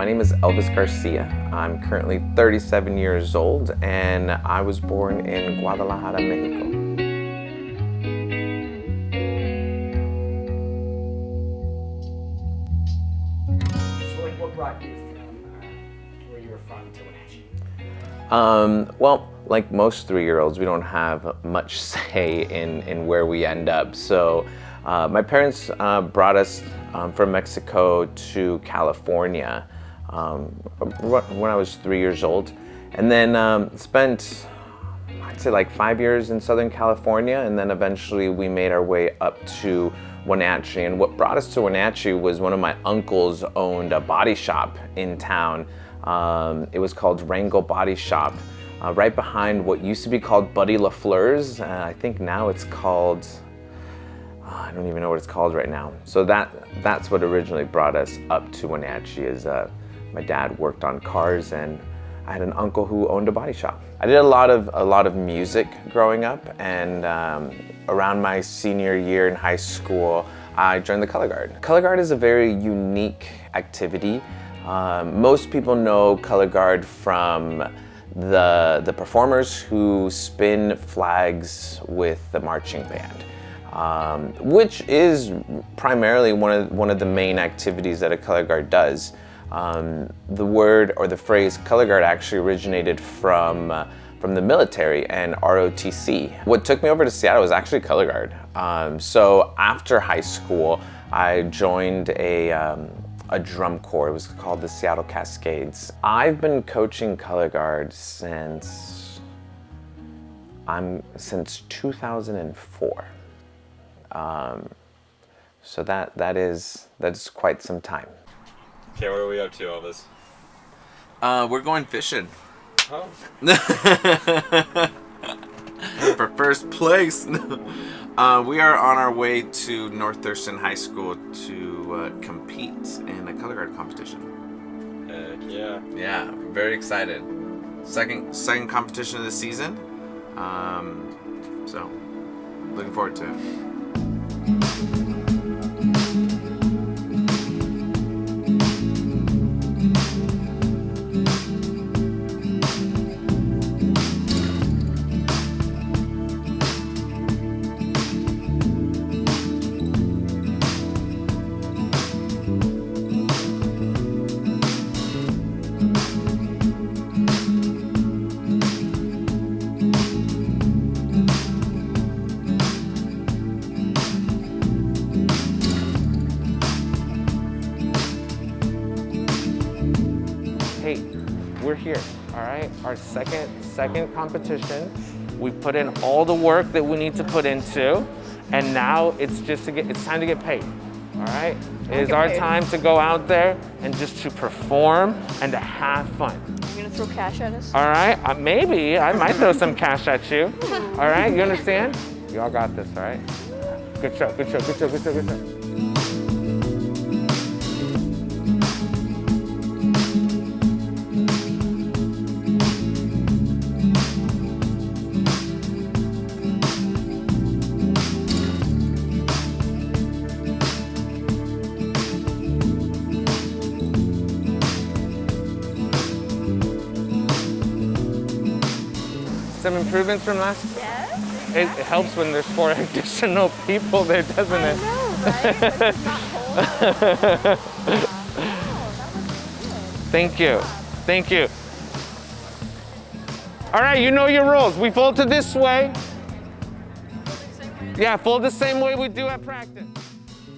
My name is Elvis Garcia. I'm currently 37 years old and I was born in Guadalajara, Mexico. So what brought you from where you were from to Wenatchee? Well, like most 3-year-olds, we don't have much say in where we end up. So my parents brought us from Mexico to California when I was 3 years old, and then spent, I'd say, like 5 years in Southern California, and then eventually we made our way up to Wenatchee. And what brought us to Wenatchee was one of my uncles owned a body shop in town. It was called Rango Body Shop, right behind what used to be called Buddy LaFleur's. I think now it's called, I don't even know what it's called right now. So that's what originally brought us up to Wenatchee. Is my dad worked on cars, and I had an uncle who owned a body shop. I did a lot of music growing up, and around my senior year in high school, I joined the color guard. Color guard is a very unique activity. Most people know color guard from the performers who spin flags with the marching band, which is primarily one of the main activities that a color guard does. The word or the phrase color guard actually originated from the military and ROTC. What took me over to Seattle was actually color guard. So after high school, I joined a drum corps. It was called the Seattle Cascades. I've been coaching color guard since 2004. So that's quite some time. Okay, what are we up to, Elvis? We're going fishing. Oh. For first place. We are on our way to North Thurston High School to compete in a color guard competition. Heck yeah. Yeah, very excited. Second competition of the season. So looking forward to it. Hey, we're here, all right? Our second competition. We put in all the work that we need to put into, and now it's time to get paid, all right? It is our time to go out there and just to perform and to have fun. You're gonna throw cash at us? All right, maybe. I might throw some cash at you. All right, you understand? Y'all got this, all right? Good show, good show, good show, good show, good show. Some improvements from last? Yes. It helps when there's 4 additional people there, doesn't it? I know, right? Like it's not cold. Thank you. Thank you. All right, you know your rules. We fold to this way. Yeah, fold the same way we do at practice.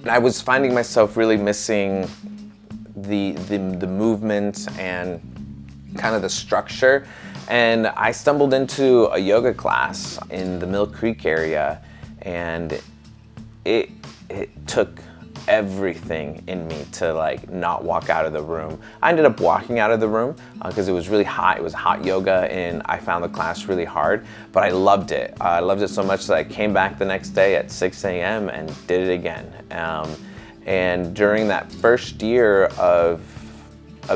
I was finding myself really missing the movement and kind of the structure. And I stumbled into a yoga class in the Mill Creek area, and it took everything in me to like not walk out of the room. I ended up walking out of the room because it was really hot. It was hot yoga, and I found the class really hard, but I loved it. I loved it so much that I came back the next day at 6 a.m. and did it again. And during that first year of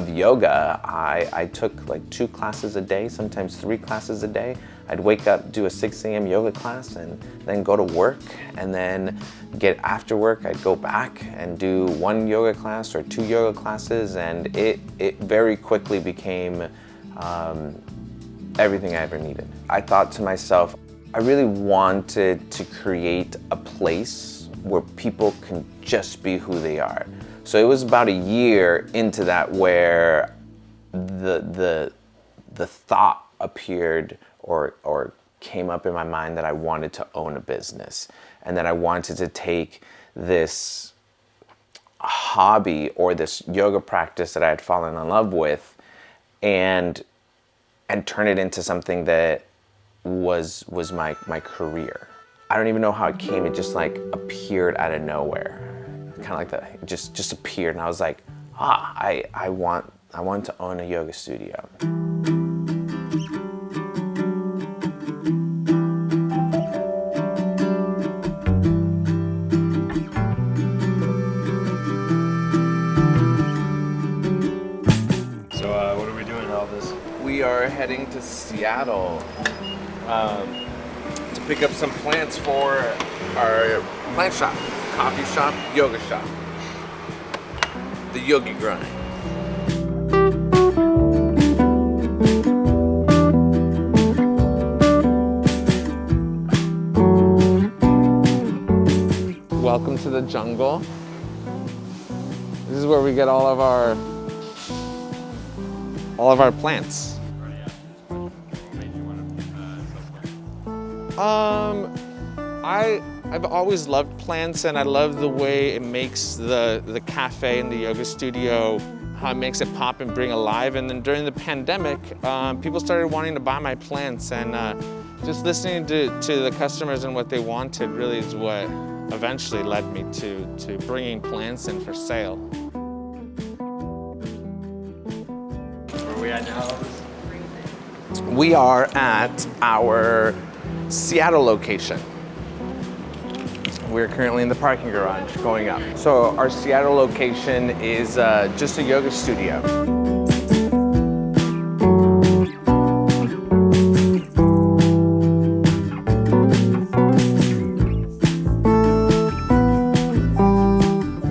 yoga, I took like 2 classes a day, sometimes 3 classes a day. I'd wake up, do a 6 a.m. yoga class, and then go to work, and then get after work, I'd go back and do 1 yoga class or 2 yoga classes, and it very quickly became everything I ever needed. I thought to myself, I really wanted to create a place where people can just be who they are. So it was about a year into that where the thought appeared or came up in my mind that I wanted to own a business, and that I wanted to take this hobby or this yoga practice that I had fallen in love with and turn it into something that was my career. I don't even know how it came. It just like appeared out of nowhere. Kind of like that, it just appeared, and I was like, I want to own a yoga studio. So what are we doing in all this? We are heading to Seattle to pick up some plants for our plant shop, coffee shop, yoga shop, the Yogi Grind. Welcome to the jungle. This is where we get all of our plants. I've always loved plants, and I love the way it makes the cafe and the yoga studio, how it makes it pop and bring alive. And then during the pandemic, people started wanting to buy my plants, and just listening to the customers and what they wanted really is what eventually led me to bringing plants in for sale. Where are we at now? We are at our Seattle location. We're currently in the parking garage going up. So our Seattle location is just a yoga studio.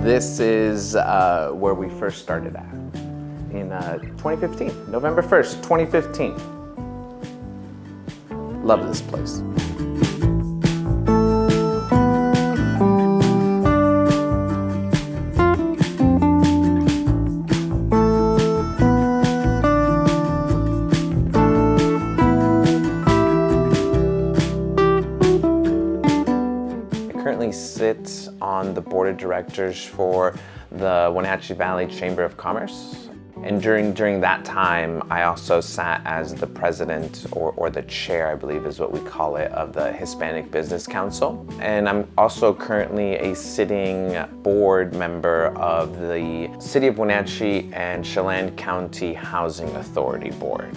This is where we first started at in 2015, November 1st, 2015. Love this place. Currently sit on the board of directors for the Wenatchee Valley Chamber of Commerce. And during that time, I also sat as the president or the chair, I believe is what we call it, of the Hispanic Business Council. And I'm also currently a sitting board member of the City of Wenatchee and Chelan County Housing Authority Board.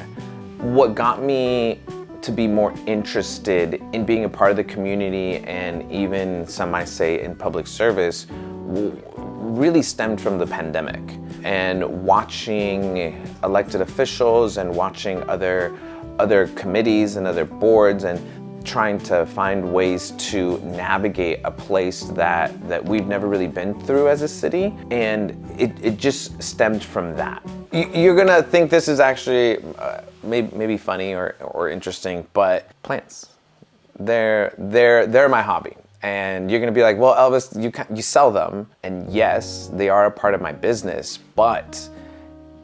What got me to be more interested in being a part of the community, and even some might say in public service, really stemmed from the pandemic and watching elected officials and watching other committees and other boards and trying to find ways to navigate a place that we've never really been through as a city, and it just stemmed from that. You're gonna think this is actually maybe funny or interesting, but plants, they're my hobby. And you're gonna be like, well, Elvis, you sell them, and yes, they are a part of my business, but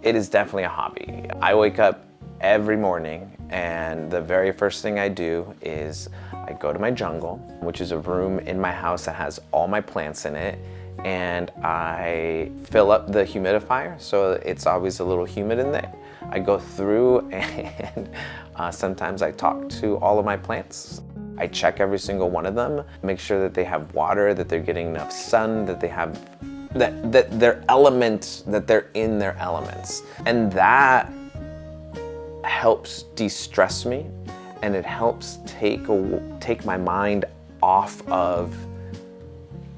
it is definitely a hobby. I wake up every morning, and the very first thing I do is I go to my jungle, which is a room in my house that has all my plants in it, and I fill up the humidifier, so it's always a little humid in there. I go through and sometimes I talk to all of my plants. I check every single one of them, make sure that they have water, that they're getting enough sun, that they have that their element, that they're in their elements. And that helps de-stress me, and it helps take my mind off of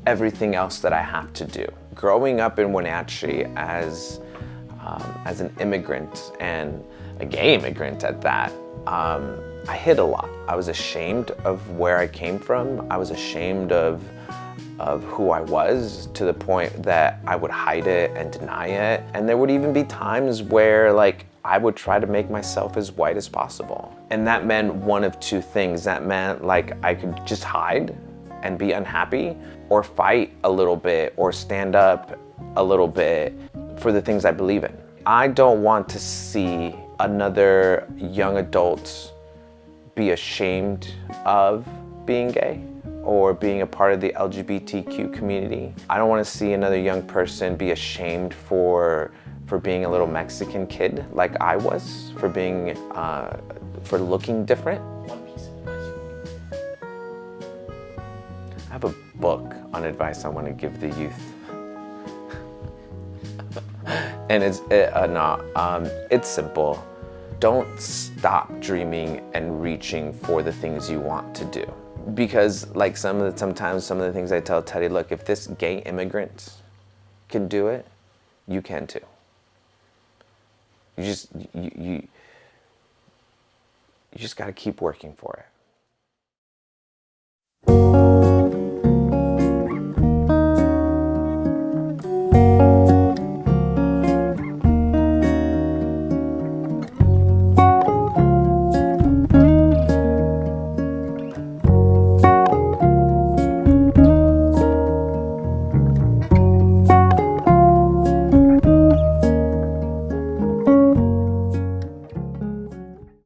everything else that I have to do. Growing up in Wenatchee as an immigrant, and a gay immigrant at that, I hid a lot. I was ashamed of where I came from. I was ashamed of who I was, to the point that I would hide it and deny it. And there would even be times where like I would try to make myself as white as possible. And that meant one of two things. That meant like I could just hide and be unhappy, or fight a little bit, or stand up a little bit for the things I believe in. I don't want to see another young adult be ashamed of being gay or being a part of the LGBTQ community. I don't want to see another young person be ashamed for being a little Mexican kid like I was, for being, for looking different. One piece of advice you would give. I have a book on advice I want to give the youth. And it's simple. Don't stop dreaming and reaching for the things you want to do. Because like sometimes some of the things I tell Teddy, look, if this gay immigrant can do it, you can too. You just gotta keep working for it.